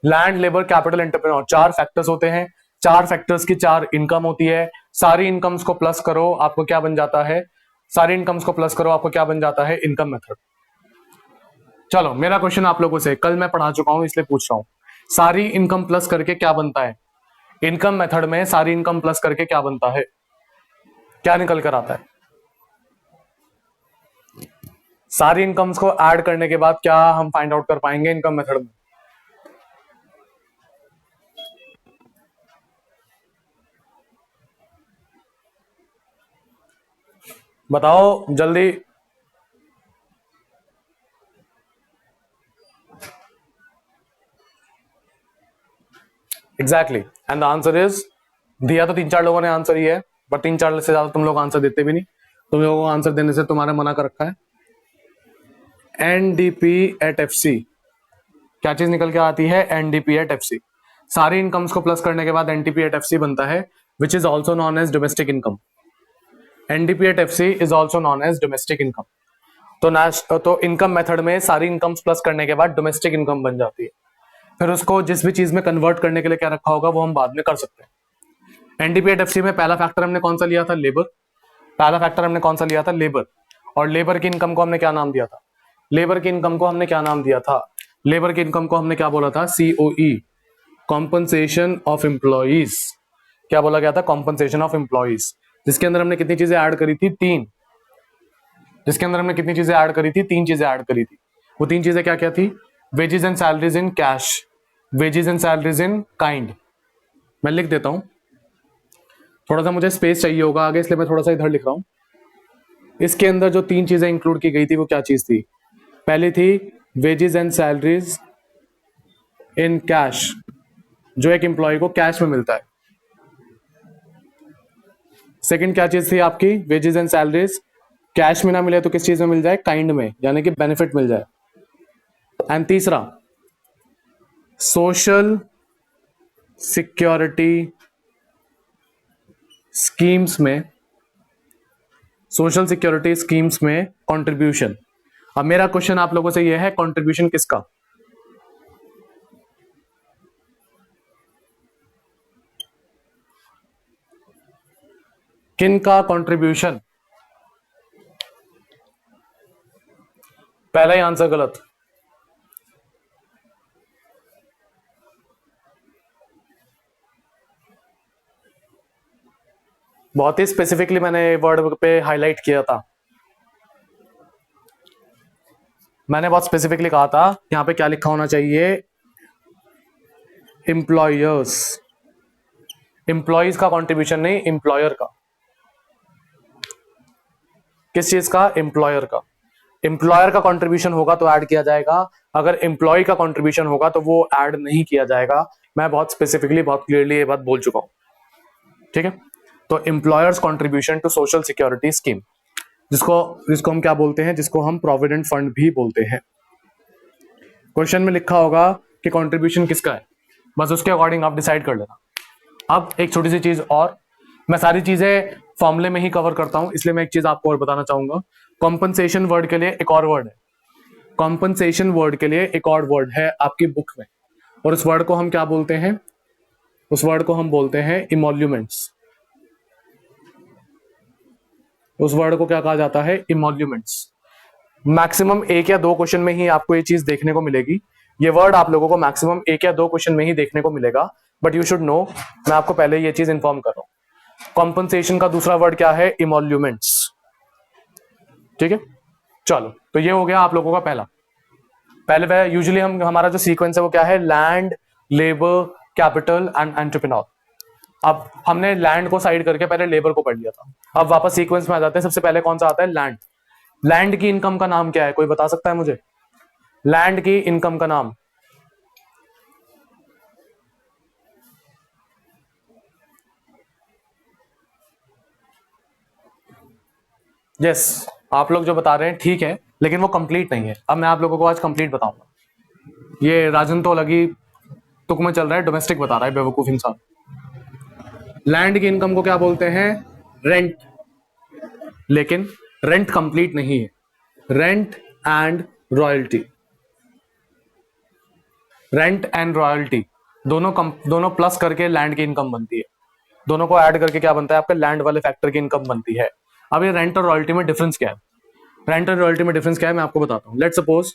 Land, labour, capital, entrepreneur, 4 factors होते हैं। 4 factors की 4 इनकम होती है। सारी इनकम्स को प्लस करो, आपको क्या बन जाता है? सारी इनकम्स को प्लस करो, आपको क्या बन जाता है? Income method. चलो, मेरा क्वेश्चन आप लोगों से कल मैं पढ़ा चुका हूं, इसलिए पूछ रहा हूं, सारी इनकम प्लस करके क्या बनता है? इनकम मेथड में सारी इनकम प्लस करके क्या बनता है? क्या निकल कर आता है? सारी इनकम्स को ऐड करने के बाद क्या हम फाइंड आउट कर पाएंगे इनकम मेथड में? बताओ जल्दी। Exactly, and the answer is, दिया तो 3-4 लोगों ने आंसर ही है, पर 3-4 से ज्यादा तुम लोग आंसर देते भी नहीं। तुम लोगों को आंसर देने से तुम्हारा मना कर रखा है। एनडीपी एट एफसी, क्या चीज निकल के आती है? NDP at FC. सारी इनकम्स को प्लस करने के बाद एनडीपी एट एफसी बनता है, which is also known as domestic income. NDP at FC is also known as domestic income. तो इनकम मेथड में सारी इनकम्स प्लस करने के बाद डोमेस्टिक इनकम बन जाती है। फिर उसको जिस भी चीज में कन्वर्ट करने के लिए क्या रखा होगा वो हम बाद में कर सकते हैं। एनडीपी एट एफसी में पहला फैक्टर हमने कौन सा लिया था? लेबर। पहला फैक्टर हमने कौन सा लिया था? लेबर। और लेबर की इनकम को हमने क्या नाम दिया था? लेबर की इनकम को हमने क्या नाम दिया था? लेबर की इनकम को हमने क्या बोला था? COE, compensation of employees. क्या बोला गया था? Compensation of employees. जिसके अंदर हमने कितनी चीजें ऐड करी थी? 3। जिसके अंदर हमने कितनी चीजें ऐड करी थी? 3 चीजें ऐड करी थी। वो 3 चीजें क्या क्या थी? Wages and salaries in cash, wages and salaries in kind. मैं लिख देता हूं, थोड़ा सा मुझे स्पेस चाहिए होगा आगे, इसलिए मैं थोड़ा सा इधर लिख रहा हूं। इसके अंदर जो 3 चीजें इंक्लूड की गई थी वो क्या चीज थी? पहली थी wages and salaries in cash, जो एक एम्प्लॉय को कैश में मिलता है। सेकंड क्या चीज थी आपकी? वेजेस एंड सैलरीज कैश में ना मिले तो किस चीज में मिल जाए? काइंड में, यानी कि बेनिफिट मिल जाए। एंड तीसरा, सोशल सिक्योरिटी स्कीम्स में, सोशल सिक्योरिटी स्कीम्स में कंट्रीब्यूशन। अब मेरा क्वेश्चन आप लोगों से यह है, कंट्रीब्यूशन किसका? किन का कंट्रीब्यूशन? पहला ही आंसर गलत। बहुत ही स्पेसिफिकली मैंने वर्ड पे हाईलाइट किया था, मैंने बहुत स्पेसिफिकली कहा था यहां पे क्या लिखा होना चाहिए? एम्प्लॉयर्स। एम्प्लॉयज का कंट्रीब्यूशन नहीं, एम्प्लॉयर का। किस चीज का? एम्प्लॉयर का। एम्प्लॉयर का कंट्रीब्यूशन होगा तो ऐड किया जाएगा, अगर एम्प्लॉय का कंट्रीब्यूशन होगा तो वो ऐड नहीं किया जाएगा। मैं बहुत स्पेसिफिकली, बहुत क्लियरली ये बात बोल चुका हूं, ठीक है? तो employers contribution to social security scheme, जिसको जिसको हम क्या बोलते हैं? जिसको हम प्रोविडेंट फंड भी बोलते हैं। क्वेश्चन में लिखा होगा कि कंट्रीब्यूशन किसका है, बस उसके अकॉर्डिंग आप डिसाइड कर लेना। अब एक छोटी सी चीज और, मैं सारी चीजें फॉर्मूले में ही कवर करता हूं, इसलिए मैं एक चीज आपको और बताना चाहूंगा। कॉम्पनसेशन वर्ड के लिए एक और वर्ड है, कॉम्पनसेशन वर्ड के लिए एक और वर्ड है आपकी बुक में, और उस वर्ड को हम क्या बोलते हैं? उस वर्ड को हम बोलते हैं इमोल्यूमेंट्स। उस वर्ड को क्या कहा जाता है? इमोल्यूमेंट्स। मैक्सिमम 1 या 2 क्वेश्चन में ही आपको ये चीज देखने को मिलेगी। ये वर्ड आप लोगों को मैक्सिमम 1 या 2 क्वेश्चन में ही देखने को मिलेगा, बट यू शुड नो, मैं आपको पहले ये चीज इंफॉर्म कर रहा हूं। कॉम्पनसेशन का दूसरा वर्ड क्या है? इमोल्यूमेंट्स, ठीक है? चलो, तो ये हो गया आप लोगों का पहला। पहले वह यूजुअली हमारा जो सीक्वेंस है वो क्या है? Land, labour, capital and entrepreneur. अब हमने लैंड को साइड करके पहले लेबर को पढ़ लिया था, अब वापस सीक्वेंस में आ जाते हैं। सबसे पहले कौन सा आता है? लैंड। लैंड की इनकम का नाम क्या है? कोई बता सकता है मुझे? लैंड की इनकम का नाम? यस, आप लोग जो बता रहे हैं ठीक है, लेकिन वो कंप्लीट नहीं है। अब मैं आप लोगों को आज कंप्लीट बताऊंगा। ये राजन तो लगी तुक में चल रहा है, डोमेस्टिक बता रहा है बेवकूफ इंसान। लैंड की इनकम को क्या बोलते हैं? रेंट। लेकिन रेंट कंप्लीट नहीं है, rent and royalty. Rent and royalty दोनों प्लस करके लैंड की इनकम बनती है। दोनों को ऐड करके क्या बनता है, आपका लैंड वाले फैक्टर की इनकम बनती है। अब ये रेंट और रॉयल्टी में डिफरेंस क्या है? रेंट और रॉयल्टी में डिफरेंस क्या है मैं आपको बताता हूँ। लेट सपोज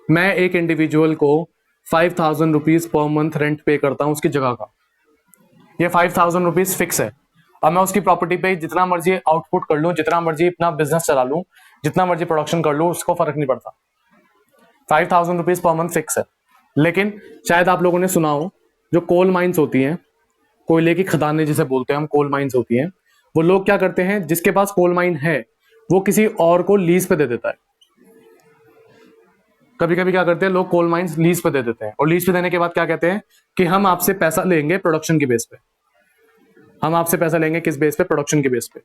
मैं एक इंडिविजुअल को 5,000 रुपीज पर मंथ रेंट पे करता हूँ उसकी जगह का। ये 5,000 रुपीज फिक्स है। अब मैं उसकी प्रॉपर्टी पे जितना मर्जी आउटपुट कर लूँ, जितना मर्जी अपना बिजनेस चला लूँ, जितना मर्जी प्रोडक्शन कर लूँ, उसको फर्क नहीं पड़ता। 5,000 रुपीज पर मंथ फिक्स है। लेकिन शायद आप लोगों ने सुना हो, जो कोल माइंस होती हैं, कोयले की खदानें जिसे बोलते हैं हम, कोल माइंस होती हैं, वो लोग क्या करते हैं, जिसके पास कोल माइन है वो किसी और को लीज पे दे देता है। कभी कभी क्या करते हैं लोग, कोल माइंस लीज पे दे देते हैं, और लीज पे देने के बाद क्या कहते हैं कि हम आपसे पैसा लेंगे प्रोडक्शन के बेस पे। हम आपसे पैसा लेंगे किस बेस पे? प्रोडक्शन के बेस पे।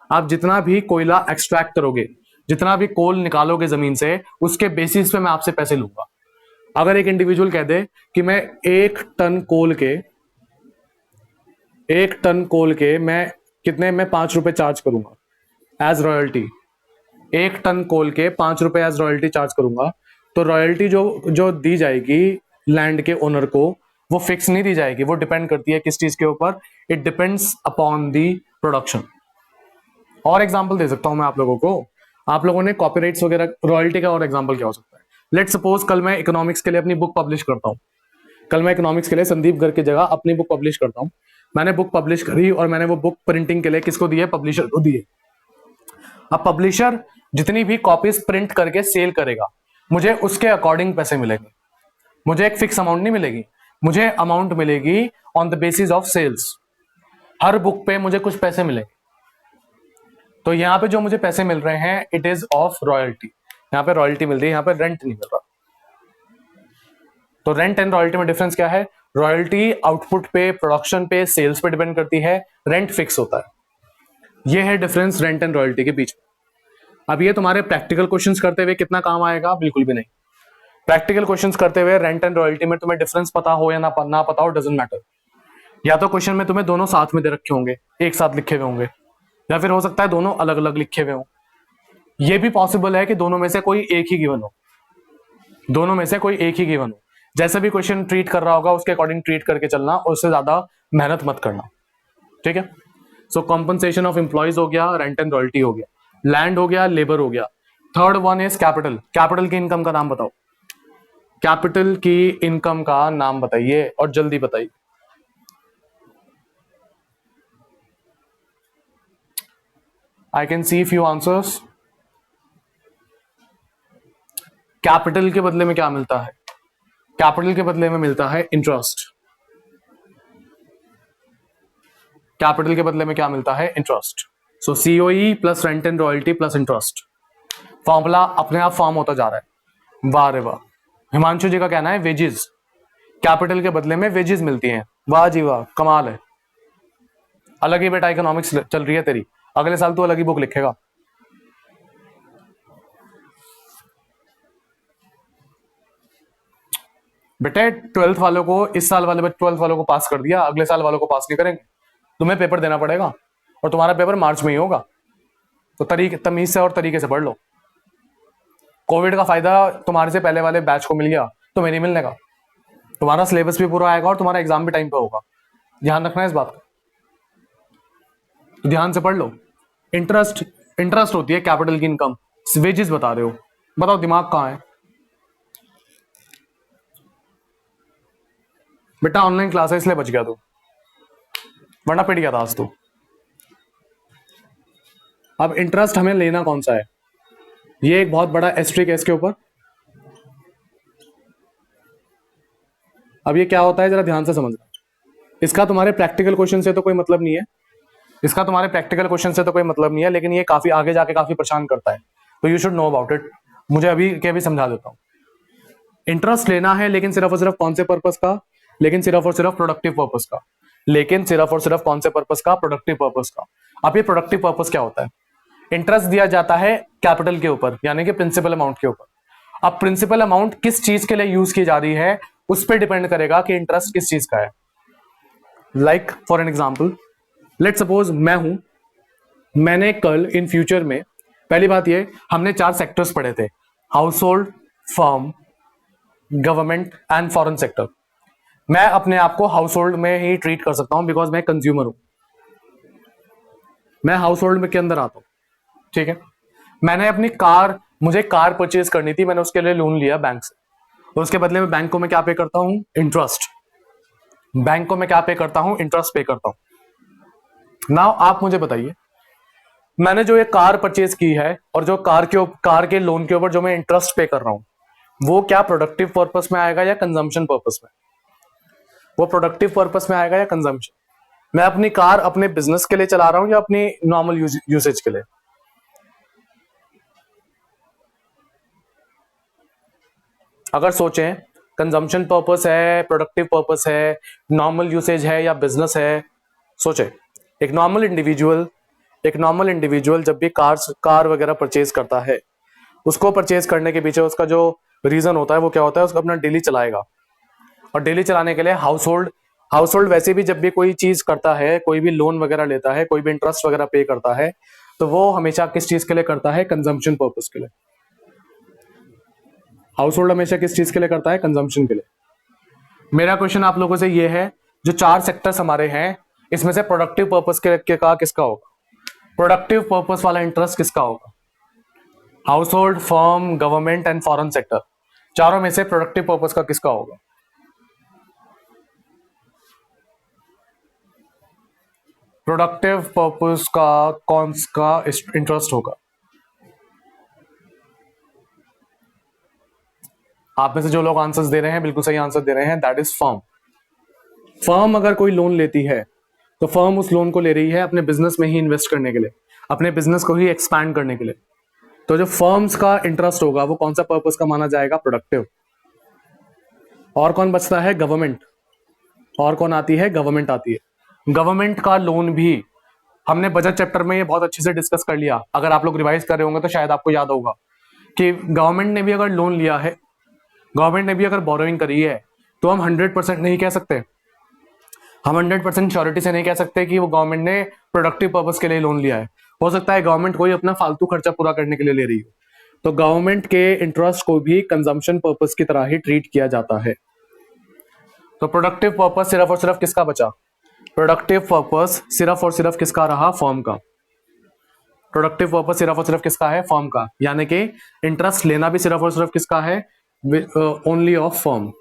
आप जितना भी कोयला एक्सट्रैक्ट करोगे, जितना भी कोल निकालोगे जमीन से, उसके बेसिस पे मैं आपसे पैसे लूंगा। अगर एक इंडिविजुअल कह दे कि मैं एक टन कोल के मैं कितने में 5 रुपए चार्ज करूंगा एज रॉयल्टी। एक टन कोल के 5 रुपए एज रॉयल्टी चार्ज करूंगा, तो रॉयल्टी जो दी जाएगी लैंड के ओनर को, वो फिक्स नहीं दी जाएगी, वो डिपेंड करती है किस चीज के ऊपर? It depends upon the production. और एग्जांपल दे सकता हूं मैं आप लोगों को। आप लोगों ने कॉपीराइट्स वगैरह, रॉयल्टी का और एग्जांपल क्या हो सकता है? लेट सपोज कल मैं इकोनॉमिक्स के लिए अपनी बुक पब्लिश करता हूं। कल मैं इकोनॉमिक्स के लिए संदीप गर्ग की जगह अपनी बुक पब्लिश करता हूं। मैंने बुक पब्लिश करी और मैंने वो बुक प्रिंटिंग के लिए किसको दी है? पब्लिशर को दी है। अब पब्लिशर जितनी भी कॉपीज प्रिंट करके सेल करेगा, मुझे उसके अकॉर्डिंग पैसे मिलेंगे। मुझे एक फिक्स अमाउंट नहीं मिलेगी, मुझे अमाउंट मिलेगी on the basis of sales. हर बुक पे मुझे कुछ पैसे मिलेंगे। तो यहां पे जो मुझे पैसे मिल रहे हैं, इट इज ऑफ रॉयल्टी। यहां पे रॉयल्टी मिल रही है, यहां पे रेंट नहीं मिल रहा। तो रेंट एंड रॉयल्टी में डिफरेंस क्या है? रॉयल्टी आउटपुट पे, प्रोडक्शन पे, सेल्स पे डिपेंड करती है, रेंट फिक्स होता है। ये है डिफरेंस रेंट एंड रॉयल्टी के बीच में। अब ये तुम्हारे प्रैक्टिकल क्वेश्चंस करते हुए कितना काम आएगा? बिल्कुल भी नहीं। प्रैक्टिकल क्वेश्चंस करते हुए रेंट एंड रॉयल्टी में तुम्हें डिफरेंस पता हो या ना पता हो, डजंट मैटर। या तो क्वेश्चन में तुम्हें दोनों साथ में दे रखे होंगे, एक साथ लिखे हुए होंगे, या फिर हो सकता है दोनों अलग अलग लिखे हुए हों। ये भी पॉसिबल है कि दोनों में से कोई एक ही गिवन हो, दोनों में से कोई एक ही गिवन हो। जैसे भी क्वेश्चन ट्रीट कर रहा होगा उसके अकॉर्डिंग ट्रीट करके चलना, और उससे ज्यादा मेहनत मत करना। ठीक है। सो कॉम्पनसेशन ऑफ एम्प्लॉइज हो गया, रेंट एंड रॉयल्टी हो गया, लैंड हो गया, लेबर हो गया। Third one is capital. Capital की इनकम का नाम बताओ। कैपिटल की इनकम का नाम बताइए और जल्दी बताइए। I can see few answers. Capital के बदले में क्या मिलता है? कैपिटल के बदले में मिलता है इंटरेस्ट। कैपिटल के बदले में क्या मिलता है? Interest. So COE plus rent and royalty plus interest. Formula अपने आप फॉर्म होता जा रहा है। वाह रे वाह। हिमांशु जी का कहना है वेजेस, कैपिटल के बदले में वेजेस मिलती हैं। वाह जी वाह, कमाल है। अलग ही बेटा इकोनॉमिक्स चल रही है तेरी, अगले साल तू अलग ही बुक लिखेगा। बेटे 12th वालों को, इस साल वाले 12th वालों को पास कर दिया, अगले साल वालों को पास नहीं करेंगे। तुम्हें पेपर देना पड़ेगा, और तुम्हारा पेपर मार्च में ही होगा। तो तमीज से और तरीके से पढ़ लो। कोविड का फायदा तुम्हारे से पहले वाले बैच को मिल गया, तो मेरी मिलने का। तुम्हारा सिलेबस भी पूरा आएगा और तुम्हारा एग्जाम भी टाइम पे होगा। ध्यान रखना है इस बात का, तो ध्यान से पढ़ लो। इंटरेस्ट होती है कैपिटल की इनकम। वेजेस बता रहे हो, बताओ दिमाग कहाँ है? बेटा ऑनलाइन क्लास है इसलिए बच गया तू, वरना पिट गया था आज तू। अब इंटरेस्ट हमें लेना कौन सा है? ये एक बहुत बड़ा एस्ट्रिक है इसके ऊपर। अब ये क्या होता है जरा ध्यान से समझना। इसका तुम्हारे प्रैक्टिकल क्वेश्चन से तो कोई मतलब नहीं है, इसका तुम्हारे प्रैक्टिकल क्वेश्चन से तो कोई मतलब नहीं है, लेकिन ये काफी आगे जाके काफी परेशान करता है, तो you should know about it. मुझे अभी के भी समझा देता हूँ। इंटरेस्ट लेना है, लेकिन सिर्फ और सिर्फ कौन से पर्पस का? लेकिन सिर्फ और सिर्फ प्रोडक्टिव पर्पस का। लेकिन सिर्फ और सिर्फ कौन से पर्पस का? प्रोडक्टिव पर्पस का। अब ये प्रोडक्टिव पर्पस क्या होता है? इंटरेस्ट दिया जाता है कैपिटल के ऊपर, यानी कि प्रिंसिपल अमाउंट के ऊपर। अब प्रिंसिपल अमाउंट किस चीज के लिए यूज की जा रही है, उस पर डिपेंड करेगा कि इंटरेस्ट किस चीज का है। Like for an example, let suppose मैं हूं, मैंने कल इन फ्यूचर में, पहली बात ये, हमने 4 सेक्टर्स पढ़े थे, house hold, firm, government and foreign sector. मैं अपने आप को हाउस होल्ड में ही ट्रीट कर सकता हूं बिकॉज मैं कंज्यूमर हूं, मैं हाउस होल्ड के अंदर आता हूं। ठीक है, मैंने अपनी कार, मुझे कार परचेज करनी थी, मैंने उसके लिए लोन लिया बैंक से, और उसके बदले में बैंक को मैं क्या पे करता हूं? इंटरेस्ट। बैंक को मैं क्या पे करता हूं? इंटरेस्ट पे करता हूं। नाउ आप मुझे बताइए, मैंने जो ये कार परचेज की है और जो कार के लोन के ऊपर जो मैं इंटरेस्ट पे कर रहा हूं, वो क्या प्रोडक्टिव पर्पस में आएगा या कंजम्पशन पर्पस में? वो प्रोडक्टिव पर्पस में आएगा या कंजम्पशन? मैं अपनी कार अपने बिजनेस के लिए चला रहा हूं या अपनी नॉर्मल यूसेज के लिए? अगर सोचें, कंजम्पशन पर्पस है, प्रोडक्टिव पर्पस है, नॉर्मल यूसेज है या बिजनेस है, सोचें। एक नॉर्मल इंडिविजुअल जब भी कार वगैरह परचेज करता है, उसको परचेज करने के पीछे उसका जो रीजन होता है वो क्या होता है? उसको अपना डेली चलाएगा, और डेली चलाने के लिए हाउस होल्ड वैसे भी जब भी कोई चीज करता है, कोई भी लोन वगैरह लेता है, कोई भी इंटरेस्ट वगैरह पे करता है, तो वो हमेशा किस चीज के लिए करता है? कंजम्पशन पर्पस के लिए। हाउस होल्ड हमेशा किस चीज के लिए करता है? कंजम्पशन के लिए। मेरा क्वेश्चन आप लोगों से ये है, जो 4 सेक्टर्स हमारे हैं, इसमें से प्रोडक्टिव पर्पस के का किसका होगा? प्रोडक्टिव पर्पस वाला इंटरेस्ट किसका होगा? House hold, firm, government and foreign sector, चारों में से प्रोडक्टिव पर्पस का किसका होगा? प्रोडक्टिव पर्पस का कौन सा इंटरेस्ट होगा? आप में से जो लोग आंसर्स दे रहे हैं, बिल्कुल सही आंसर दे रहे हैं, दैट इज फर्म। फर्म अगर कोई लोन लेती है तो फर्म उस लोन को ले रही है अपने बिजनेस में ही इन्वेस्ट करने के लिए, अपने बिजनेस को ही एक्सपैंड करने के लिए। तो जो फर्म्स का इंटरेस्ट होगा वो कौन सा पर्पस का माना जाएगा? प्रोडक्टिव। और कौन बचता है? गवर्नमेंट। और कौन आती है? गवर्नमेंट आती है। गवर्नमेंट का लोन भी हमने बजट चैप्टर में ये बहुत अच्छे से डिस्कस कर लिया। अगर आप लोग रिवाइज कर रहे होंगे तो शायद आपको याद होगा कि गवर्नमेंट ने भी अगर लोन लिया है, गवर्नमेंट ने भी अगर बोरोइंग करी है, तो हम 100% नहीं कह सकते, हम 100% श्योरिटी से नहीं कह सकते कि वो गवर्नमेंट ने प्रोडक्टिव पर्पस के लिए लोन लिया है। हो सकता है गवर्नमेंट कोई अपना फालतू खर्चा पूरा करने के लिए ले रही हो। तो गवर्नमेंट के इंटरेस्ट को भी कंजम्पशन पर्पस की तरह ही ट्रीट किया जाता है। तो प्रोडक्टिव पर्पस सिर्फ और सिर्फ किसका बचा? प्रोडक्टिव पर्पस सिर्फ और सिर्फ किसका रहा? फर्म का। प्रोडक्टिव पर्पस सिर्फ और सिर्फ किसका है? फर्म का। यानी कि इंटरेस्ट लेना भी सिर्फ और सिर्फ किसका है? Only of firm.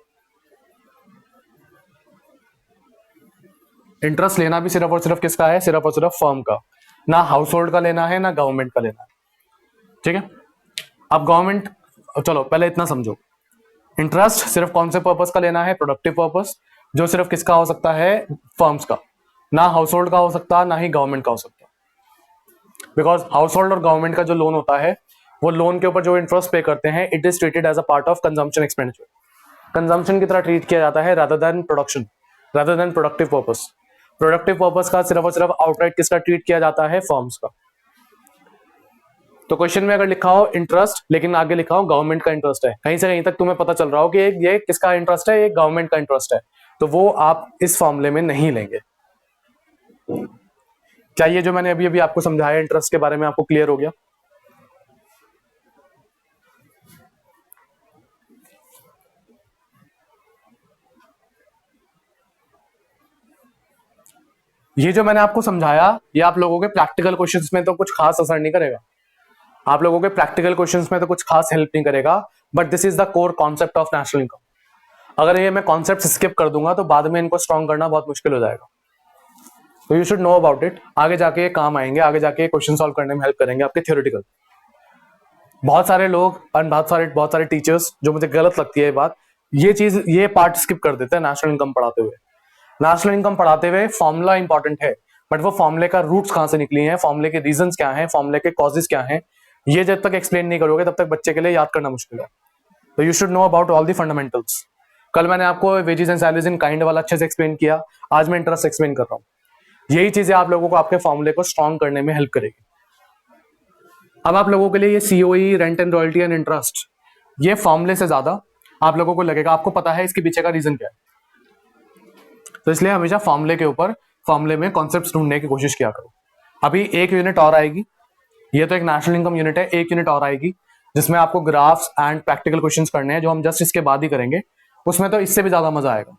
इंटरेस्ट लेना भी सिर्फ और सिर्फ किसका है? सिर्फ और सिर्फ फर्म का। ना हाउस होल्ड का लेना है, ना गवर्नमेंट का लेना है। ठीक है, अब गवर्नमेंट, चलो पहले इतना समझो, इंटरेस्ट सिर्फ कौन से पर्पस का लेना है? प्रोडक्टिव पर्पस, जो सिर्फ किसका हो सकता है? फर्म्स का। ना हाउस होल्ड का हो सकता, ना ही गवर्नमेंट का हो सकता। बिकॉज हाउस होल्ड और गवर्नमेंट का जो लोन होता है, वो लोन के ऊपर जो इंटरेस्ट पे करते हैं, it is treated as a part of consumption expenditure. Consumption की तरह ट्रीट किया जाता है rather than production, rather than productive purpose. Productive purpose का सिर्फ और सिर्फ आउटराइट किसका ट्रीट किया जाता है? फर्म्स का। तो क्वेश्चन में अगर लिखा हो इंटरेस्ट, लेकिन आगे लिखा हो गवर्नमेंट का इंटरेस्ट है, कहीं से कहीं तक तुम्हें पता चल रहा हो कि ये किसका इंटरेस्ट है? ये गवर्नमेंट का इंटरेस्ट है, तो वो आप इस फॉर्मूले में नहीं लेंगे। क्या ये जो मैंने अभी अभी आपको समझाया इंटरेस्ट के बारे में आपको क्लियर हो गया? ये जो मैंने आपको समझाया, ये आप लोगों के प्रैक्टिकल क्वेश्चंस में तो कुछ खास असर नहीं करेगा, आप लोगों के प्रैक्टिकल क्वेश्चंस में तो कुछ खास हेल्प नहीं करेगा, but this is the core concept of national income. अगर ये मैं कॉन्सेप्ट स्किप कर दूंगा तो बाद में इनको स्ट्रॉन्ग करना बहुत मुश्किल हो जाएगा। तो you should know about it, आगे जाके ये काम आएंगे, आगे जाके क्वेश्चन सॉल्व करने में हेल्प करेंगे आपके थ्योरेटिकल। बहुत सारे लोग और बहुत सारे टीचर्स, जो मुझे गलत लगती है ये बात, ये पार्ट स्किप कर देते हैं नेशनल इनकम पढ़ाते हुए। नेशनल इनकम पढ़ाते हुए फॉर्मूला इंपॉर्टेंट है, बट वो फॉर्मूले का रूट्स कहां से निकली हैं, फॉर्मूले के रीजंस क्या हैं, फॉर्मूले के कॉजेस क्या हैं, ये जब तक एक्सप्लेन नहीं करोगे तब तक बच्चे के लिए याद करना मुश्किल है। तो you should know about all the fundamentals. कल मैंने आपको wages and salaries in kind वाला अच्छे से एक्सप्लेन किया, आज मैं इंटरेस्ट एक्सप्लेन कर रहा हूँ। यही चीजें आप लोगों को आपके फॉर्मूले को स्ट्रॉन्ग करने में हेल्प करेगी। अब आप लोगों के लिए ये COE, rent and royalty and interest, ये फॉर्मूले से ज्यादा आप लोगों को लगेगा आपको पता है इसके पीछे का रीजन क्या है। तो इसलिए हमेशा फॉर्मूले के ऊपर, फॉर्मूले में कॉन्सेप्ट्स ढूंढने की कोशिश किया करो। अभी एक यूनिट और आएगी, ये तो एक नेशनल इनकम यूनिट है, एक यूनिट और आएगी जिसमें आपको ग्राफ्स एंड प्रैक्टिकल क्वेश्चंस करने हैं, जो हम जस्ट इसके बाद ही करेंगे, उसमें तो इससे भी ज्यादा मजा आएगा।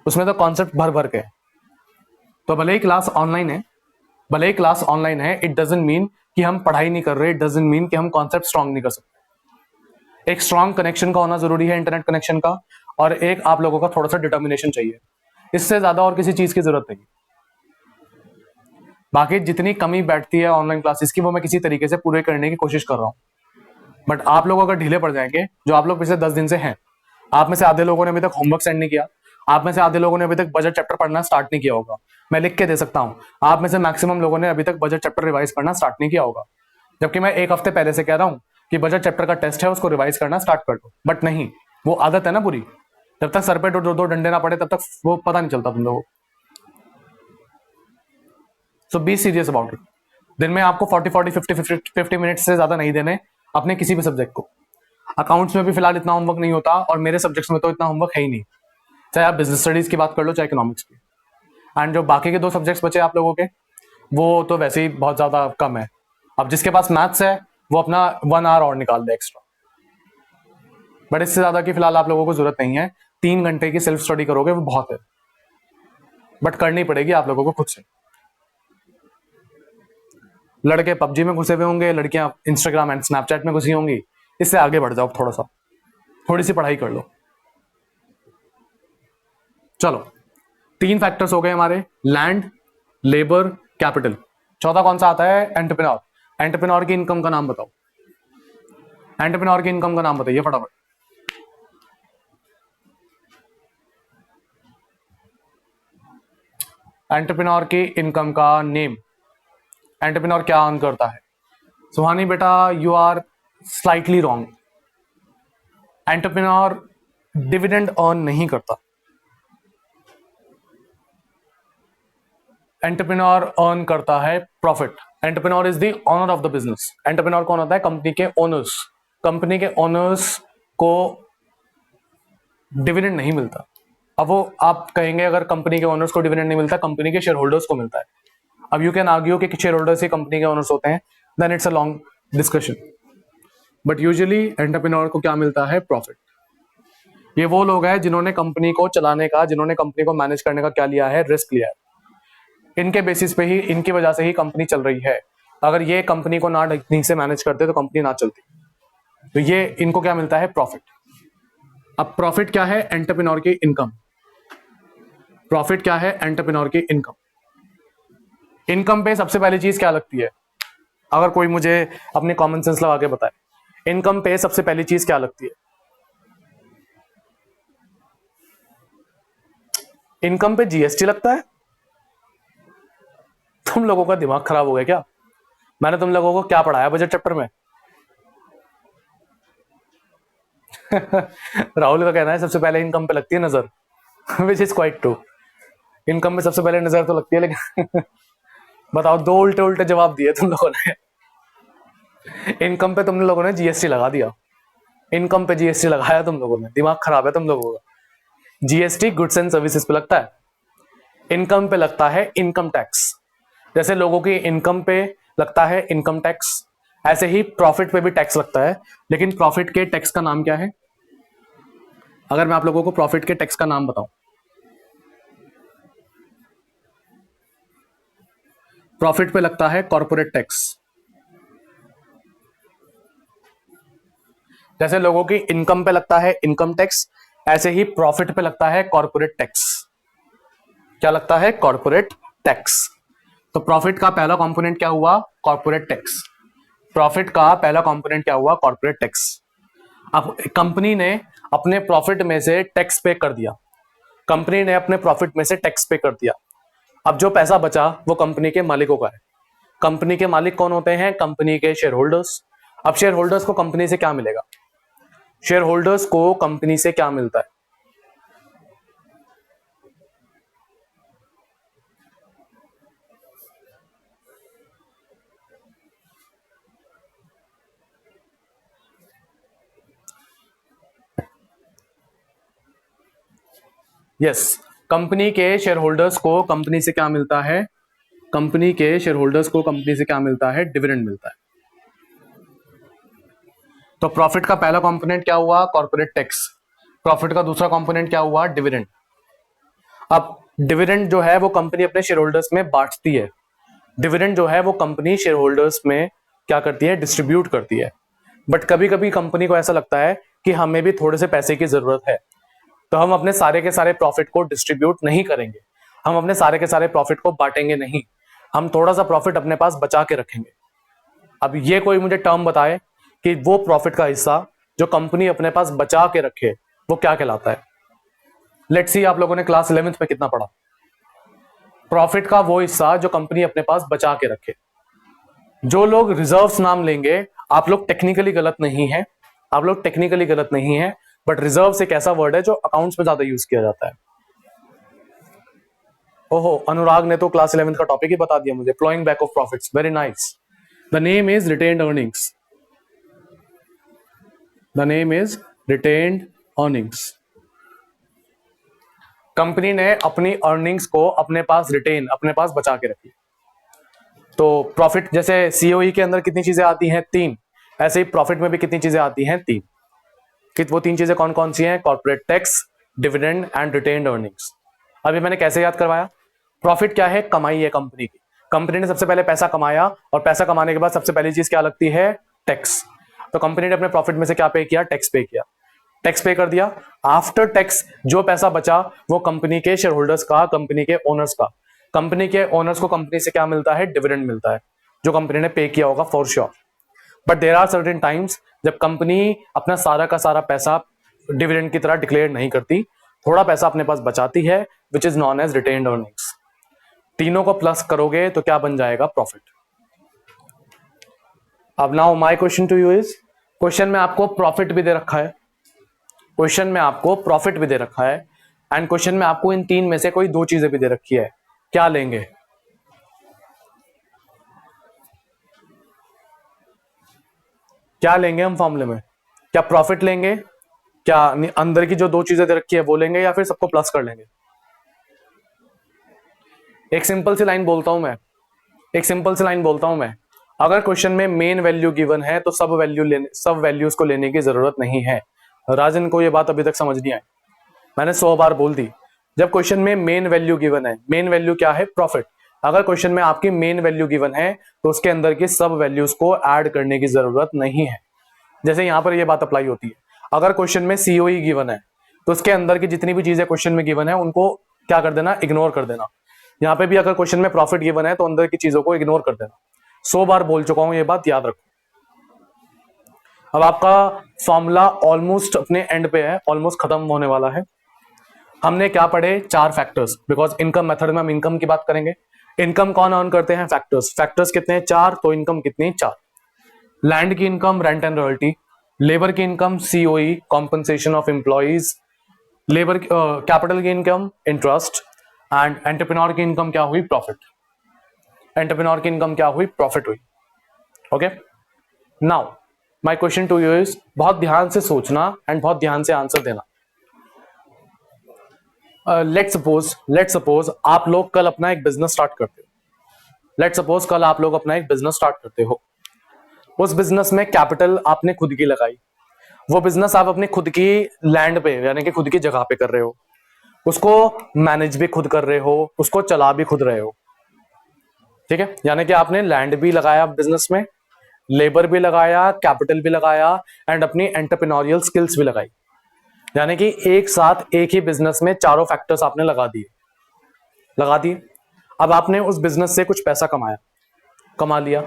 उसमें तो कॉन्सेप्ट भर भर के है। तो भले ही क्लास ऑनलाइन है, भले ही क्लास ऑनलाइन है, इट डजंट मीन कि हम पढ़ाई नहीं कर रहे, इट डजंट मीन कि हम कॉन्सेप्ट स्ट्रांग नहीं कर सकते। एक स्ट्रांग कनेक्शन का होना जरूरी है, इंटरनेट कनेक्शन का, और एक आप लोगों का थोड़ा सा डिटर्मिनेशन चाहिए। इससे ज्यादा और किसी चीज की जरूरत नहीं। बाकी जितनी कमी बैठती है ऑनलाइन क्लासेस की, वो मैं किसी तरीके से पूरे करने की कोशिश कर रहा हूं। बट आप लोग अगर ढीले पड़ जाएंगे, जो आप लोग पिछले 10 दिन से हैं, आप में से आधे लोगों ने अभी तक होमवर्क सेंड नहीं किया, आप में से आधे लोगों ने अभी तक बजट चैप्टर पढ़ना स्टार्ट नहीं किया होगा, मैं लिख के दे सकता हूं, आप में से मैक्सिमम लोगों ने अभी तक बजट चैप्टर रिवाइज करना स्टार्ट नहीं किया होगा। जबकि मैं एक हफ्ते पहले से कह रहा हूं कि बजट चैप्टर का टेस्ट है, उसको रिवाइज करना स्टार्ट कर दो। बट नहीं, वो आदत है ना पूरी, जब तक सर पे दो डंडे ना पड़े तब तक वो पता नहीं चलता तुम लोगों को। सो बी सीरियस अबाउट इट। दिन में आपको 40-50 मिनट्स से ज्यादा नहीं देने अपने किसी भी सब्जेक्ट को। अकाउंट्स में भी फिलहाल इतना होमवर्क नहीं होता, और मेरे सब्जेक्ट्स में तो इतना होमवर्क है ही नहीं, चाहे आप बिजनेस स्टडीज की बात कर लो, चाहे इकोनॉमिक्स की। एंड जो बाकी के 2 सब्जेक्ट्स बचे आप लोगों के, वो तो वैसे ही बहुत ज्यादा कम है। अब जिसके पास मैथ्स है वो अपना 1 आवर और निकाल दे एक्स्ट्रा, बट इससे ज्यादा की फिलहाल आप लोगों को जरूरत नहीं है। 3 घंटे की सेल्फ स्टडी करोगे वो बहुत है, बट करनी पड़ेगी आप लोगों को खुद से। लड़के पबजी में घुसे हुए होंगे, लड़कियां इंस्टाग्राम एंड स्नैपचैट में घुसी होंगी, इससे आगे बढ़ जाओ, थोड़ा सा थोड़ी सी पढ़ाई कर लो। चलो 3 फैक्टर्स हो गए हमारे, लैंड, लेबर, कैपिटल। चौथा कौन सा आता है? एंटरप्रेन्योर। एंटरप्रेन्योर की इनकम का नाम बताओ, एंटरप्रेन्योर की इनकम का नाम बताइए फटाफट। एंटरप्रेन्योर की इनकम का नेम। एंटरप्रेन्योर क्या अर्न करता है? सुहानी बेटा, you are slightly wrong. Entrepreneur dividend earn नहीं करता। एंटरप्रेन्योर अर्न करता है profit. Entrepreneur is the owner of the business. Entrepreneur कौन होता है? कंपनी के ओनर्स। कंपनी के ओनर्स को डिविडेंड नहीं मिलता। अब वो आप कहेंगे अगर कंपनी के ओनर्स को डिविडेंड नहीं मिलता, कंपनी के शेयर होल्डर्स को मिलता है। अब यू कैन आर्ग्यू कि शेयर होल्डर्स ही कंपनी के ओनर्स होते हैं, then it's a long discussion. But usually entrepreneur को क्या मिलता है? प्रॉफिट। ये वो लोग हैं जिन्होंने कंपनी को चलाने का, जिन्होंने कंपनी को मैनेज करने का क्या लिया है? रिस्क लिया है। इनके बेसिस पे ही, इनकी वजह से ही कंपनी चल रही है। अगर ये कंपनी को ना ठीक से मैनेज करते तो कंपनी ना चलती। तो ये इनको क्या मिलता है? प्रॉफिट। अब प्रॉफिट क्या है? एंटरप्रेन्योर की इनकम। प्रॉफिट क्या है? एंटरप्रेन्योर की इनकम। इनकम पे सबसे पहली चीज क्या लगती है? अगर कोई मुझे अपनी कॉमन सेंस लगा के बताए, इनकम पे सबसे पहली चीज क्या लगती है? इनकम पे जीएसटी लगता है। तुम लोगों का दिमाग खराब हो गया क्या? मैंने तुम लोगों को क्या पढ़ाया बजट चैप्टर में? राहुल का कहना है सबसे पहले इनकम पे लगती है नजर, which is quite true. Income पे सबसे पहले नजर तो लगती है, लेकिन बताओ, 2 उल्टे उल्टे जवाब दिए तुम लोगों ने। इनकम पे तुम लोगों ने जीएसटी लगा दिया। इनकम पे जीएसटी लगाया तुम लोगों ने, दिमाग खराब है तुम लोगों का। जीएसटी गुड्स एंड सर्विसेज पे लगता है, इनकम पे लगता है इनकम टैक्स। जैसे लोगों की इनकम पे लगता है इनकम टैक्स, ऐसे ही प्रॉफिट पे भी टैक्स लगता है। लेकिन प्रॉफिट के टैक्स का नाम क्या है? अगर मैं आप लोगों को प्रॉफिट के टैक्स का नाम बताऊं, प्रॉफिट पे लगता है कॉर्पोरेट टैक्स। जैसे लोगों की इनकम पे लगता है इनकम टैक्स, ऐसे ही प्रॉफिट पे लगता है कॉर्पोरेट टैक्स। क्या लगता है? Corporate tax. तो प्रॉफिट का पहला कंपोनेंट क्या हुआ? Corporate tax. प्रॉफिट का पहला कंपोनेंट क्या हुआ? Corporate tax. अब कंपनी ने अपने प्रॉफिट में से टैक्स पे कर दिया, कंपनी ने अपने प्रॉफिट में से टैक्स पे कर दिया। अब जो पैसा बचा वो कंपनी के मालिकों का है। कंपनी के मालिक कौन होते हैं? कंपनी के शेयर होल्डर्स। अब शेयर होल्डर्स को कंपनी से क्या मिलेगा? शेयर होल्डर्स को कंपनी से क्या मिलता है? यस, कंपनी के शेयर होल्डर्स को कंपनी से क्या मिलता है? कंपनी के शेयर होल्डर्स को कंपनी से क्या मिलता है? डिविडेंड मिलता है। तो प्रॉफिट का पहला कंपोनेंट क्या हुआ? Corporate tax. प्रॉफिट का दूसरा कंपोनेंट क्या हुआ? डिविडेंड। अब डिविडेंड जो है वो कंपनी अपने शेयर होल्डर्स में बांटती है। डिविडेंड जो है वो कंपनी शेयर होल्डर्स में क्या करती है? डिस्ट्रीब्यूट करती है। बट कभी कभी कंपनी को ऐसा लगता है कि हमें भी थोड़े से पैसे की जरूरत है, तो हम अपने सारे के सारे प्रॉफिट को डिस्ट्रीब्यूट नहीं करेंगे, हम अपने सारे के सारे प्रॉफिट को बांटेंगे नहीं, हम थोड़ा सा प्रॉफिट अपने पास बचा के रखेंगे। अब ये कोई मुझे टर्म बताए कि वो प्रॉफिट का हिस्सा जो कंपनी अपने पास बचा के रखे वो क्या कहलाता है? लेट्स सी, आप लोगों ने क्लास 11th में कितना पढ़ा? प्रॉफिट का वो हिस्सा जो कंपनी अपने पास बचा के रखे। जो लोग रिजर्व्स नाम लेंगे, आप लोग टेक्निकली गलत नहीं है, आप लोग टेक्निकली गलत नहीं है, बट रिजर्व्स एक ऐसा वर्ड है जो अकाउंट्स में ज्यादा यूज किया जाता है। ओहो, अनुराग ने तो क्लास 11th का टॉपिक ही बता दिया मुझे, ploughing back of profits. Very nice. The name is retained earnings. The name is retained earnings. Company ने अपनी अर्निंग्स को अपने पास रिटेन, अपने पास बचा के रखी। तो प्रॉफिट जैसे सीओई के अंदर कितनी चीजें आती हैं? 3। ऐसे ही प्रॉफिट में भी कितनी चीजें आती हैं? 3। वो 3 चीजें कौन कौन सी हैं? Corporate tax, dividend and retained earnings. अभी मैंने कैसे याद करवाया? प्रॉफिट क्या है? कमाई है कंपनी की। कंपनी ने सबसे पहले पैसा कमाया और पैसा कमाने के बाद सबसे पहली चीज क्या लगती है? टैक्स। तो कंपनी ने अपने प्रॉफिट में से क्या पे किया? टैक्स पे किया। टैक्स पे कर दिया। आफ्टर टैक्स जो पैसा बचा वो कंपनी के शेयर होल्डर्स का, कंपनी के ओनर्स का। कंपनी के ओनर्स को कंपनी से क्या मिलता है? डिविडेंड मिलता है, जो कंपनी ने पे किया होगा for sure. But there are certain times जब कंपनी अपना सारा का सारा पैसा डिविडेंड की तरह डिक्लेयर नहीं करती, थोड़ा पैसा अपने पास बचाती है, which is known as retained earnings. तीनों को प्लस करोगे तो क्या बन जाएगा? प्रॉफिट। अब now my question to you is, question में आपको प्रॉफिट भी दे रखा है, क्वेश्चन में आपको प्रॉफिट भी दे रखा है, एंड क्वेश्चन में आपको इन 3 में से कोई 2 चीजें भी दे रखी है। क्या लेंगे? क्या लेंगे हम फॉर्मूले में? क्या प्रॉफिट लेंगे? क्या अंदर की जो 2 चीजें दे रखी है वो लेंगे, या फिर सबको प्लस कर लेंगे? एक सिंपल सी लाइन बोलता हूं मैं, एक सिंपल सी लाइन बोलता हूं मैं, अगर क्वेश्चन में मेन वैल्यू गिवन है तो सब वैल्यूज को लेने की जरूरत नहीं है। राजन को ये बात अभी तक समझ नहीं आई, मैंने 100 बार बोल दी। जब क्वेश्चन में मेन वैल्यू गिवन है, मेन वैल्यू क्या है? प्रॉफिट। अगर क्वेश्चन में आपकी मेन वैल्यू गिवन है तो उसके अंदर की सब वैल्यूज को ऐड करने की जरूरत नहीं है। जैसे यहां पर ये बात अप्लाई होती है, अगर क्वेश्चन में सीओई गिवन है तो उसके अंदर की जितनी भी चीजें क्वेश्चन में गिवन है उनको क्या कर देना? इग्नोर कर देना। यहाँ पे भी अगर क्वेश्चन में प्रॉफिट गिवन है तो अंदर की चीजों को इग्नोर कर देना। 100 बार बोल चुका हूं, ये बात याद रखो। अब आपका फॉर्मूला ऑलमोस्ट अपने एंड पे है, ऑलमोस्ट खत्म होने वाला है। हमने क्या पढ़े? 4 फैक्टर्स, बिकॉज इनकम मेथड में हम इनकम की बात करेंगे। इनकम कौन अर्न करते हैं? फैक्टर्स। फैक्टर्स कितने हैं? 4। तो इनकम कितनी? 4। लैंड की income rent and royalty, labour की income COE compensation of employees, labour capital की इनकम इंटरेस्ट, एंड एंटरप्रेन्योर की इनकम क्या हुई? प्रॉफिट। एंटरप्रेन्योर की इनकम क्या हुई? प्रॉफिट हुई। Okay, now my question to you is, बहुत ध्यान से सोचना एंड बहुत ध्यान से आंसर देना। लेट्स सपोज आप लोग कल अपना एक बिजनेस स्टार्ट करते हो। लेट्स सपोज कल आप लोग अपना एक बिजनेस स्टार्ट करते हो। उस बिजनेस में कैपिटल आपने खुद की लगाई, वो बिजनेस आप अपनी खुद की लैंड पे यानी कि खुद की जगह पे कर रहे हो, उसको मैनेज भी खुद कर रहे हो, उसको चला भी खुद रहे हो। ठीक है, यानी कि आपने लैंड भी लगाया बिजनेस में, लेबर भी लगाया, कैपिटल भी लगाया, एंड अपनी एंटरप्रेन्योरियल स्किल्स भी लगाई। यानी कि एक साथ एक ही बिजनेस में चारों फैक्टर्स आपने लगा दिए। अब आपने उस बिजनेस से कुछ पैसा कमा लिया,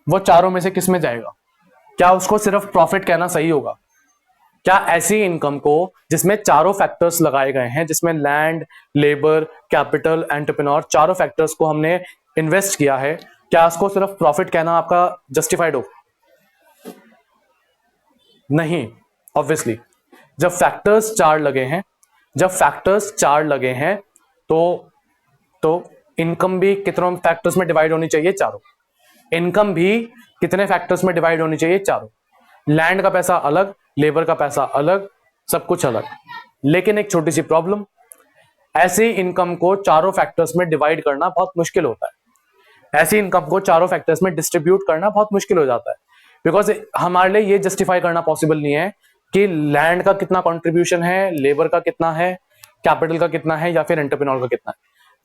वो चारों में से किस में जाएगा? क्या उसको सिर्फ प्रॉफिट कहना सही होगा? क्या ऐसी इनकम को जिसमें चारों फैक्टर्स लगाए गए हैं, जिसमें लैंड, लेबर, कैपिटल, एंटरप्रेन्योर, चारों फैक्टर्स को हमने इन्वेस्ट किया है, क्या उसको सिर्फ प्रॉफिट कहना आपका जस्टिफाइड हो? नहीं, ऑब्वियसली। जब फैक्टर्स 4 लगे हैं तो इनकम भी कितनों फैक्टर्स में डिवाइड होनी चाहिए? चारों। इनकम भी कितने फैक्टर्स में डिवाइड होनी चाहिए? चारों। लैंड का पैसा अलग, लेबर का पैसा अलग, सब कुछ अलग। लेकिन एक छोटी सी प्रॉब्लम, ऐसी इनकम को चारों फैक्टर्स में डिवाइड करना बहुत मुश्किल होता है। ऐसी इनकम को चारों फैक्टर्स में डिस्ट्रीब्यूट करना बहुत मुश्किल हो जाता है। बिकॉज हमारे लिए ये जस्टिफाई करना पॉसिबल नहीं है कि लैंड का कितना कंट्रीब्यूशन है, लेबर का कितना है, कैपिटल का कितना है, या फिर एंटरप्रेन्योर का कितना है,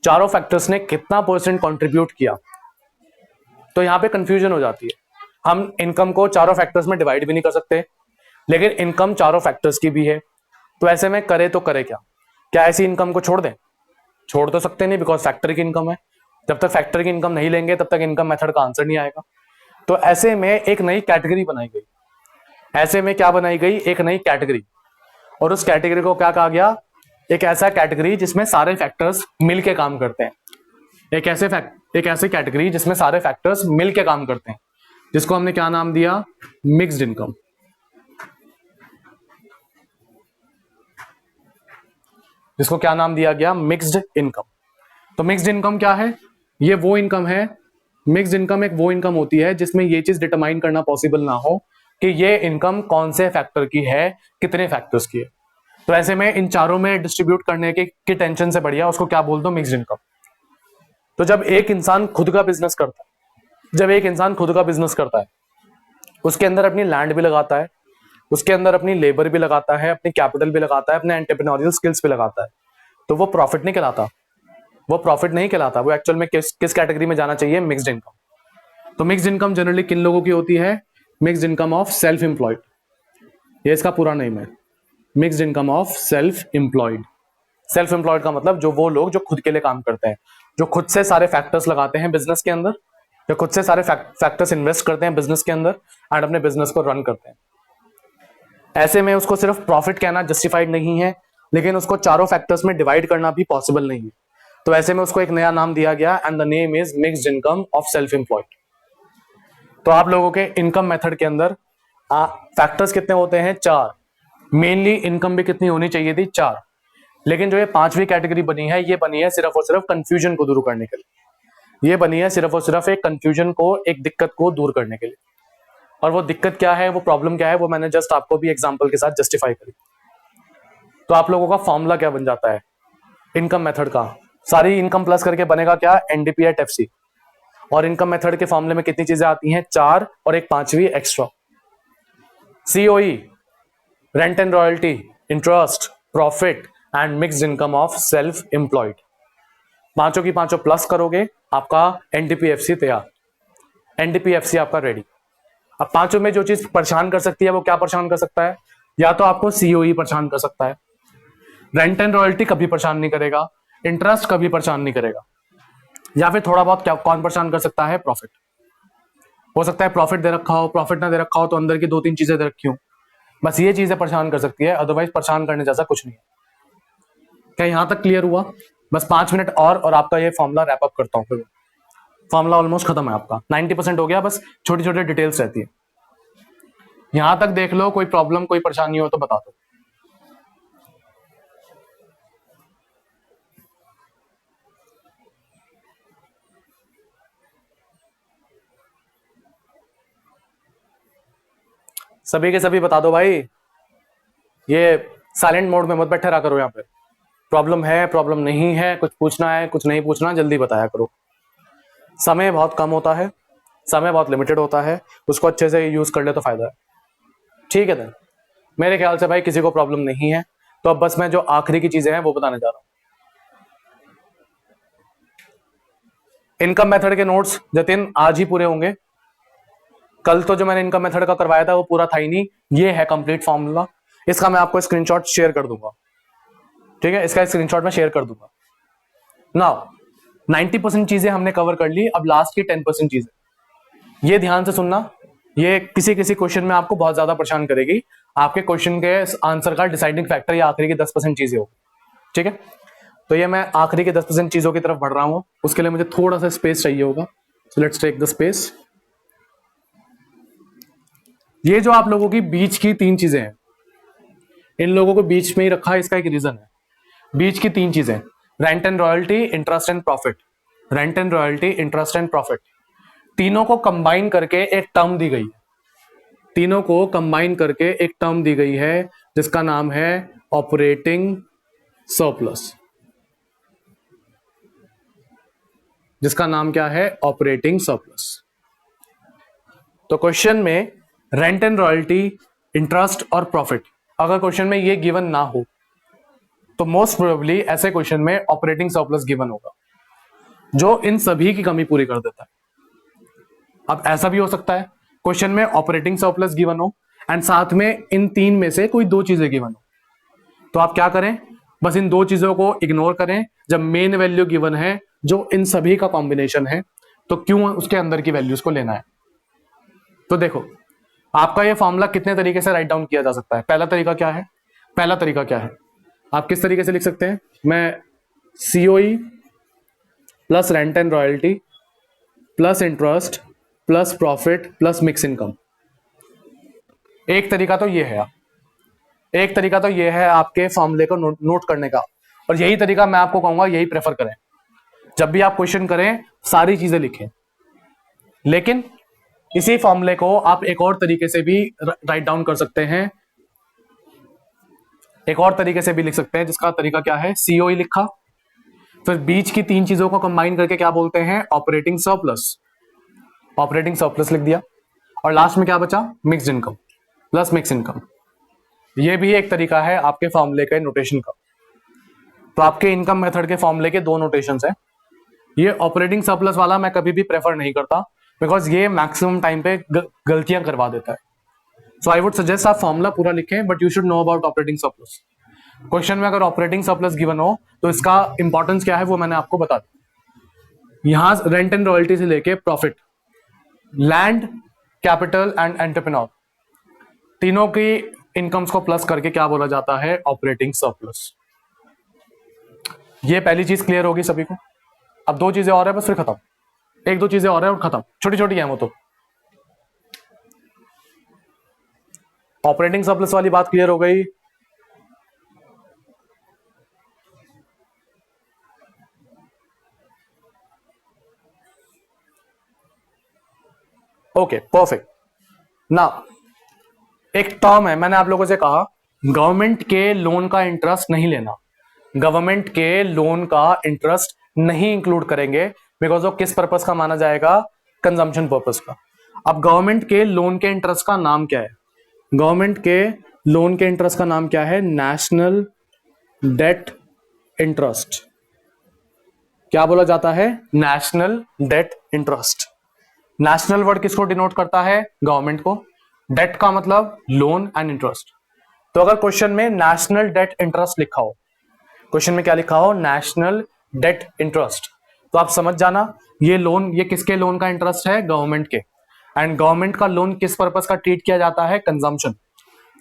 चारों फैक्टर्स ने कितना परसेंट कंट्रीब्यूट किया। तो यहां पे कंफ्यूजन हो जाती है। हम इनकम को चारों फैक्टर्स में डिवाइड भी नहीं कर सकते, लेकिन इनकम चारों फैक्टर्स की भी है। तो ऐसे में करे तो करे क्या? क्या ऐसी इनकम को छोड़ दें? छोड़ तो सकते नहीं, बिकॉज फैक्टर की इनकम है। जब तक फैक्टर की इनकम नहीं लेंगे तब तक इनकम मेथड का आंसर नहीं आएगा। तो ऐसे में एक नई कैटेगरी बनाई गई। ऐसे में क्या बनाई गई? एक नई कैटेगरी। और उस कैटेगरी को क्या कहा गया? एक ऐसा कैटेगरी जिसमें सारे फैक्टर्स मिलके काम करते हैं। एक ऐसी कैटेगरी जिसमें सारे फैक्टर्स मिलके काम करते हैं, जिसको हमने क्या नाम दिया? Mixed income. जिसको क्या नाम दिया गया? Mixed income. तो मिक्स्ड इनकम क्या है? ये वो इनकम है, मिक्स्ड इनकम एक वो इनकम होती है जिसमें ये चीज डिटरमाइन करना पॉसिबल ना हो कि ये इनकम कौन से फैक्टर की है, कितने फैक्टर्स की है। तो ऐसे में इन चारों में डिस्ट्रीब्यूट करने की टेंशन से बढ़िया उसको क्या बोल दो? Mixed income. तो जब एक इंसान खुद का बिजनेस करता है, उसके अंदर अपनी लैंड भी लगाता है, उसके अंदर अपनी लेबर भी लगाता है, अपनी कैपिटल भी लगाता है, अपने एंटरप्रेन्योरियल स्किल्स भी लगाता है, तो वो प्रॉफिट नहीं कहलाता। वो एक्चुअल में किस कैटेगरी में जाना चाहिए? Mixed income. तो मिक्स्ड इनकम जनरली किन लोगों की होती है? Mixed income of self employed, ये इसका पूरा नेम है, mixed income of self employed. Self employed का मतलब जो वो लोग जो खुद के लिए काम करते हैं, जो खुद से सारे फैक्टर्स लगाते हैं बिजनेस के अंदर, जो खुद से सारे फैक्टर्स इन्वेस्ट करते हैं बिजनेस के अंदर एंड अपने बिजनेस को रन करते हैं। ऐसे में उसको सिर्फ प्रॉफिट कहना जस्टिफाइड नहीं है, लेकिन उसको चारों फैक्टर्स में डिवाइड करना भी पॉसिबल नहीं है। तो ऐसे में उसको एक नया नाम दिया गया and the name is mixed income of self employed. तो आप लोगों के इनकम मेथड के अंदर फैक्टर्स कितने होते हैं? 4। मेनली इनकम भी कितनी होनी चाहिए थी? 4। लेकिन जो ये 5वीं कैटेगरी बनी है, ये बनी है सिर्फ और सिर्फ कंफ्यूजन को दूर करने के लिए। ये बनी है सिर्फ और सिर्फ एक कंफ्यूजन को, एक दिक्कत को दूर करने के लिए। और वो दिक्कत क्या है, वो प्रॉब्लम क्या है, वो मैंने जस्ट आपको भी एग्जांपल के साथ जस्टिफाई करी। तो आप लोगों का फॉर्मूला क्या बन जाता है इनकम मेथड का? सारी इनकम प्लस करके बनेगा क्या? NDP at FC. और इनकम मेथड के फॉर्मूले में कितनी चीजें आती हैं? 4 और एक 5वीं extra. COE, rent and royalty, interest, profit and mixed income of self employed. पांचों की पांचों प्लस करोगे, आपका एनडीपीएफसी तैयार, एनडीपीएफसी आपका रेडी। अब पांचों में जो चीज परेशान कर सकती है वो क्या परेशान कर सकता है? या तो आपको सीओई परेशान कर सकता है, रेंट एंड रॉयल्टी कभी परेशान नहीं करेगा, इंटरेस्ट कभी परेशान नहीं करेगा, या फिर थोड़ा बहुत क्या कौन परेशान कर सकता है? प्रॉफिट। हो सकता है प्रॉफिट दे रखा हो, प्रॉफिट ना दे रखा हो तो अंदर की 2-3 चीजें दे रखी हो, बस ये चीजें परेशान कर सकती है, अदरवाइज परेशान करने जैसा कुछ नहीं है। क्या यहां तक क्लियर हुआ? बस 5 मिनट और आपका ये फॉर्मूला रैप अप करता हूं। फॉर्मूला ऑलमोस्ट खत्म है आपका, 90% हो गया, बस छोटी छोटी डिटेल्स रहती है। यहां तक देख लो, कोई प्रॉब्लम कोई परेशानी हो तो बता दो। सभी के सभी बता दो भाई, ये साइलेंट मोड में मत बैठे रहा करो। यहाँ पे प्रॉब्लम है, प्रॉब्लम नहीं है, कुछ पूछना है, कुछ नहीं पूछना, जल्दी बताया करो। समय बहुत कम होता है, समय बहुत लिमिटेड होता है, उसको अच्छे से यूज कर ले तो फायदा है। ठीक है, मेरे ख्याल से भाई किसी को प्रॉब्लम नहीं है। तो अब बस मैं जो आखिरी की चीजें हैं वो बताने जा रहा हूं। इनकम मेथड के नोट्स जतिन आज ही पूरे होंगे। कल तो जो मैंने इनकम मेथड का करवाया था वो पूरा था ही नहीं। ये है कंप्लीट फॉर्मूला, इसका मैं आपको स्क्रीनशॉट शेयर कर दूंगा। ठीक है, इसका स्क्रीनशॉट मैं शेयर कर दूंगा। नाउ 90% चीजें हमने कवर कर ली, अब लास्ट की 10% चीजें ये ध्यान से सुनना। ये किसी किसी क्वेश्चन में आपको बहुत ज्यादा परेशान करेगी। आपके क्वेश्चन के आंसर का डिसाइडिंग फैक्टर ये आखिरी की 10% चीजें होगी। ठीक है, तो ये मैं आखिरी के 10% चीजों की तरफ बढ़ रहा हूं, उसके लिए मुझे थोड़ा सा स्पेस चाहिए होगा। So let's take the space. ये जो आप लोगों की बीच की 3 चीजें हैं, इन लोगों को बीच में ही रखा है, इसका एक रीजन है। बीच की 3 चीजें, rent and royalty, interest and profit, rent and royalty, interest and profit, तीनों को कंबाइन करके एक टर्म दी गई है। तीनों को कंबाइन करके एक टर्म दी गई है जिसका नाम है ऑपरेटिंग सरप्लस। जिसका नाम क्या है? Operating surplus. तो क्वेश्चन में रेंट एंड रॉयल्टी, इंटरेस्ट और प्रॉफिट। अगर क्वेश्चन में ये गिवन ना हो तो मोस्ट प्रोबेबली ऐसे क्वेश्चन में ऑपरेटिंग सरप्लस गिवन होगा, जो इन सभी की कमी पूरी कर देता है। अब ऐसा भी हो सकता है क्वेश्चन में ऑपरेटिंग सरप्लस गिवन हो एंड साथ में इन तीन में से कोई दो चीजें गिवन हो, तो आप क्या करें, बस इन दो चीजों को इग्नोर करें। जब मेन वैल्यू गिवन है जो इन सभी का कॉम्बिनेशन है, तो क्यों उसके अंदर की वैल्यूज को लेना है। तो देखो, आपका ये फॉर्मूला कितने तरीके से राइट डाउन किया जा सकता है। पहला तरीका क्या है, पहला तरीका क्या है, आप किस तरीके से लिख सकते हैं, मैं COE plus rent and royalty plus interest plus profit plus mix income. एक तरीका तो ये है, एक तरीका तो ये है आपके फॉर्मूले को नोट करने का, और यही तरीका मैं आपको कहूंगा, यही प्रेफर करें। जब भी आप क्वेश्चन करें सारी चीजें लिखें, लेकिन इसी फॉर्मूले को आप एक और तरीके से भी राइट डाउन कर सकते हैं, एक और तरीके से भी लिख सकते हैं, जिसका तरीका क्या है, सीओई लिखा, फिर बीच की तीन चीजों को कंबाइन करके क्या बोलते हैं, ऑपरेटिंग सरप्लस, ऑपरेटिंग सरप्लस लिख दिया, और लास्ट में क्या बचा, mixed income plus mix income. ये भी एक तरीका है आपके फॉर्मूले के नोटेशन का। तो आपके इनकम मेथड के फॉर्मूले के दो नोटेशंस हैं। ये ऑपरेटिंग सरप्लस वाला मैं कभी भी प्रेफर नहीं करता, बिकॉज ये मैक्सिमम टाइम पे गलतियां करवा देता है। सो आई वुड सजेस्ट आप फॉर्मूला पूरा लिखें, but you should know about operating surplus. Question में अगर ऑपरेटिंग सरप्लस गिवन हो तो इसका इंपॉर्टेंस क्या है वो मैंने आपको बता दिया। यहां रेंट एंड रॉयल्टी से लेके profit, land, capital and entrepreneur, तीनों की इनकम्स को प्लस करके क्या बोला जाता है, ऑपरेटिंग सरप्लस। ये पहली चीज क्लियर होगी सभी को। अब दो चीजें और है, बस फिर खत्म, एक दो चीजें और है और खत्म, छोटी छोटी है वो तो। ऑपरेटिंग सरप्लस वाली बात क्लियर हो गई। Okay perfect. ना एक टर्म है, मैंने आप लोगों से कहा गवर्नमेंट के लोन का इंटरेस्ट नहीं लेना, गवर्नमेंट के लोन का इंटरेस्ट नहीं इंक्लूड करेंगे, बिकॉज ऑफ किस पर्पस का माना जाएगा, कंजम्पशन पर्पस का। अब गवर्नमेंट के लोन के इंटरेस्ट का नाम क्या है, गवर्नमेंट के लोन के इंटरेस्ट का नाम क्या है, नेशनल डेट इंटरेस्ट। क्या बोला जाता है, national debt interest. National word किसको डिनोट करता है, गवर्नमेंट को, डेट का मतलब लोन एंड इंटरेस्ट। तो अगर क्वेश्चन में नेशनल डेट इंटरेस्ट लिखा हो, क्वेश्चन में क्या लिखा हो, नेशनल डेट इंटरेस्ट, तो आप समझ जाना ये लोन, ये किसके लोन का इंटरेस्ट है, गवर्नमेंट के। एंड गवर्नमेंट का लोन किस पर्पस का ट्रीट किया जाता है, कंजम्पशन।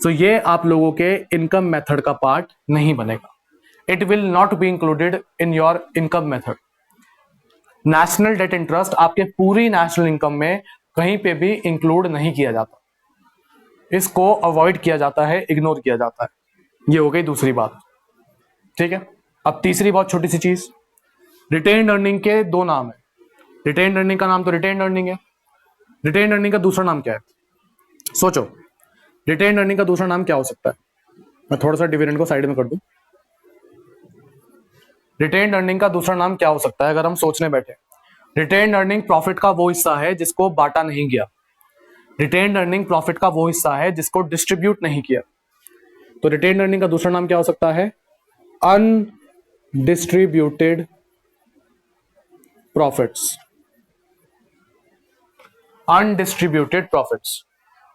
तो ये आप लोगों के इनकम मेथड का पार्ट नहीं बनेगा, it will not be included in your income method. National debt interest आपके पूरी नेशनल इनकम में कहीं पे भी इंक्लूड नहीं किया जाता, इसको अवॉइड किया जाता है, इग्नोर किया जाता है। ये हो गई दूसरी बात, ठीक है। अब तीसरी बहुत छोटी सी चीज, रिटेन्ड अर्निंग के दो नाम है। रिटेन्ड अर्निंग का नाम तो रिटेन्ड अर्निंग है, रिटेन्ड अर्निंग का दूसरा नाम क्या है, सोचो रिटेन्ड अर्निंग का दूसरा नाम क्या हो सकता है। मैं थोड़ा सा डिविडेंड को साइड में कर दूं, रिटेन्ड अर्निंग का दूसरा नाम क्या हो सकता है अगर हम सोचने बैठे। रिटेन्ड अर्निंग प्रॉफिट का वो हिस्सा है जिसको बांटा नहीं गया, रिटेन्ड अर्निंग प्रॉफिट का वो हिस्सा है जिसको डिस्ट्रीब्यूट नहीं किया। तो रिटेन्ड अर्निंग का दूसरा नाम क्या हो सकता है, undistributed profits. Undistributed profits,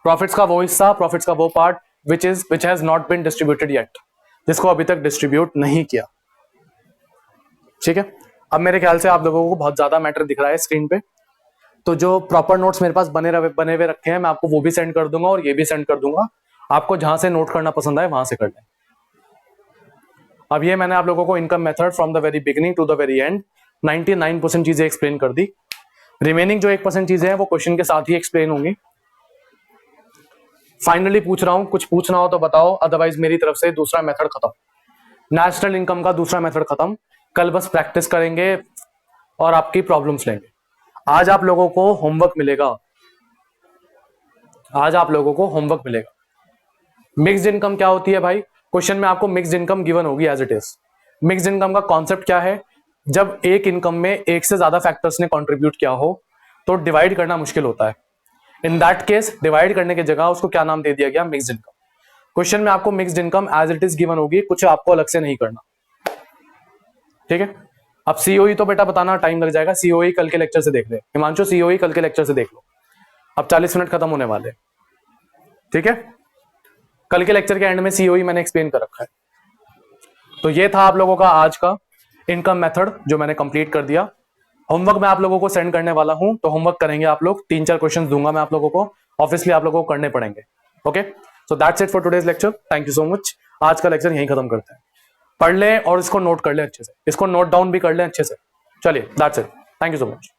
profits का वो हिस्सा, प्रॉफिट्स का वो part which has not been distributed yet, जिसको अभी तक डिस्ट्रीब्यूट नहीं किया, ठीक है। अब मेरे ख्याल से आप लोगों को बहुत ज्यादा मैटर दिख रहा है स्क्रीन पे, तो जो प्रॉपर नोट्स मेरे पास बने हुए रखे हैं मैं आपको वो भी सेंड कर दूंगा और ये भी सेंड कर दूंगा, आपको जहां से नोट करना पसंद आए वहां से कर लें। अब ये मैंने आप लोगों को income method from the very beginning to the very end 99% चीजें एक्सप्लेन कर दी। रिमेनिंग जो 1% चीजें हैं वो क्वेश्चन के साथ ही एक्सप्लेन होंगी। फाइनली पूछ रहा हूं, कुछ पूछना हो तो बताओ, अदरवाइज मेरी तरफ से दूसरा मेथड खत्म, नेशनल इनकम का दूसरा मेथड खत्म। कल बस प्रैक्टिस करेंगे और आपकी प्रॉब्लम्स लेंगे। आज आप लोगों को होमवर्क मिलेगा, आज आप लोगों को होमवर्क मिलेगा। मिक्स्ड इनकम क्या होती है भाई, क्वेश्चन में आपको मिक्स्ड इनकम गिवन होगी as it is. Mixed income का कॉन्सेप्ट क्या है, जब एक इनकम में एक से ज्यादा फैक्टर्स ने कंट्रीब्यूट किया हो तो डिवाइड करना मुश्किल होता है। इन दैट केस डिवाइड करने की जगह उसको क्या नाम दे दिया गया, मिक्स्ड इनकम। क्वेश्चन में आपको mixed income as it is given होगी, कुछ आपको अलग से नहीं करना, ठीक है। अब सीओई तो बेटा बताना टाइम लग जाएगा, सीओई कल के लेक्चर से देख ले हिमांशु, सीओई कल के लेक्चर से देख लो, अब 40 मिनट खत्म होने वाले, ठीक है। कल के लेक्चर के एंड में सीओई मैंने एक्सप्लेन कर रखा है। तो ये था आप लोगों का आज का इनकम मेथड जो मैंने कंप्लीट कर दिया। होमवर्क मैं आप लोगों को सेंड करने वाला हूं, तो होमवर्क करेंगे आप लोग, 3-4 क्वेश्चन दूंगा मैं आप लोगों को, ऑब्वियसली आप लोगों को करने पड़ेंगे। Okay, so that's it for today's lecture, thank you so much. आज का लेक्चर यहीं खत्म करते हैं, पढ़ लें और इसको नोट कर लें अच्छे से, इसको नोट डाउन भी कर लें अच्छे से। चलिए that's it, thank you so much.